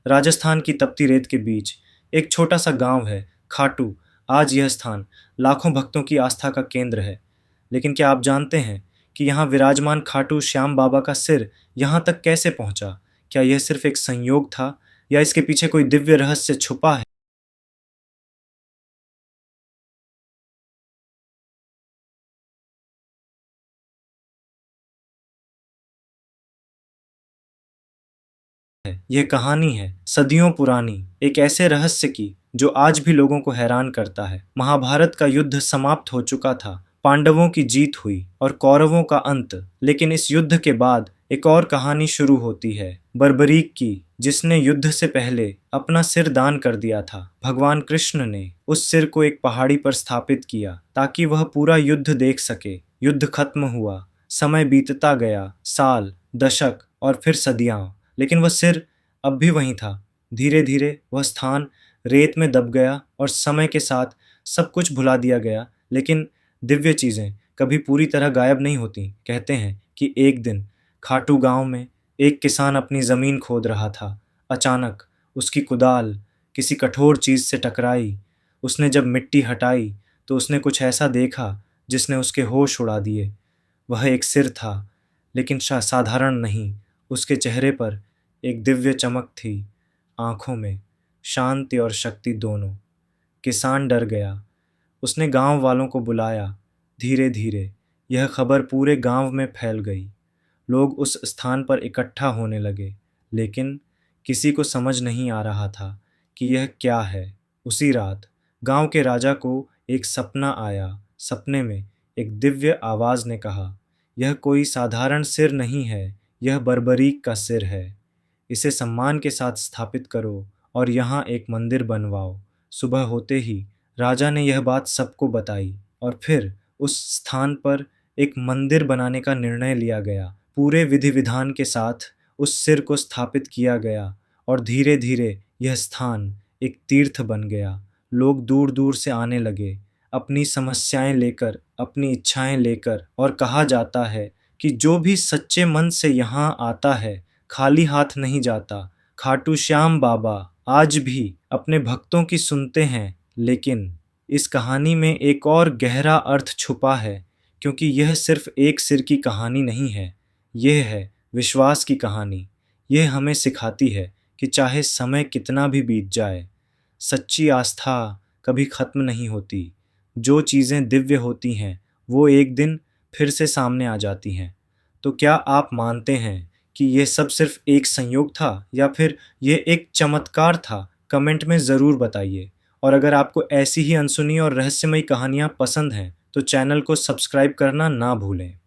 राजस्थान की तपती रेत के बीच एक छोटा सा गांव है, खाटू। आज यह स्थान लाखों भक्तों की आस्था का केंद्र है। लेकिन क्या आप जानते हैं कि यहाँ विराजमान खाटू श्याम बाबा का सिर यहाँ तक कैसे पहुँचा? क्या यह सिर्फ एक संयोग था या इसके पीछे कोई दिव्य रहस्य छुपा है? यह कहानी है सदियों पुरानी, एक ऐसे रहस्य की जो आज भी लोगों को हैरान करता है। महाभारत का युद्ध समाप्त हो चुका था, पांडवों की जीत हुई और कौरवों का अंत। लेकिन इस युद्ध के बाद एक और कहानी शुरू होती है, बर्बरीक की, जिसने युद्ध से पहले अपना सिर दान कर दिया था। भगवान कृष्ण ने उस सिर को एक पहाड़ी पर स्थापित किया ताकि वह पूरा युद्ध देख सके। युद्ध खत्म हुआ, समय बीतता गया, साल, दशक और फिर सदियां, लेकिन वह सिर अब भी वहीं था। धीरे धीरे वह स्थान रेत में दब गया और समय के साथ सब कुछ भुला दिया गया। लेकिन दिव्य चीजें कभी पूरी तरह गायब नहीं होती। कहते हैं कि एक दिन खाटू गांव में एक किसान अपनी जमीन खोद रहा था। अचानक उसकी कुदाल किसी कठोर चीज से टकराई। उसने जब मिट्टी हटाई तो उसने कुछ ऐसा देखा जिसने उसके होश उड़ा दिए। वह एक सिर था, लेकिन साधारण नहीं। उसके चेहरे पर एक दिव्य चमक थी, आंखों में शांति और शक्ति दोनों। किसान डर गया। उसने गांव वालों को बुलाया। धीरे धीरे यह खबर पूरे गांव में फैल गई। लोग उस स्थान पर इकट्ठा होने लगे, लेकिन किसी को समझ नहीं आ रहा था कि यह क्या है। उसी रात गांव के राजा को एक सपना आया। सपने में एक दिव्य आवाज ने कहा, यह कोई साधारण सिर नहीं है, यह बर्बरीक का सिर है। इसे सम्मान के साथ स्थापित करो और यहाँ एक मंदिर बनवाओ। सुबह होते ही राजा ने यह बात सबको बताई और फिर उस स्थान पर एक मंदिर बनाने का निर्णय लिया गया। पूरे विधि विधान के साथ उस सिर को स्थापित किया गया और धीरे धीरे यह स्थान एक तीर्थ बन गया। लोग दूर दूर से आने लगे, अपनी समस्याएं लेकर, अपनी इच्छाएं लेकर, और कहा जाता है कि जो भी सच्चे मन से यहाँ आता है खाली हाथ नहीं जाता। खाटू श्याम बाबा आज भी अपने भक्तों की सुनते हैं। लेकिन इस कहानी में एक और गहरा अर्थ छुपा है, क्योंकि यह सिर्फ एक सिर की कहानी नहीं है, यह है विश्वास की कहानी। यह हमें सिखाती है कि चाहे समय कितना भी बीत जाए, सच्ची आस्था कभी खत्म नहीं होती। जो चीज़ें दिव्य होती हैं वो एक दिन फिर से सामने आ जाती हैं। तो क्या आप मानते हैं कि यह सब सिर्फ एक संयोग था या फिर यह एक चमत्कार था? कमेंट में ज़रूर बताइए। और अगर आपको ऐसी ही अनसुनी और रहस्यमयी कहानियाँ पसंद हैं तो चैनल को सब्सक्राइब करना ना भूलें।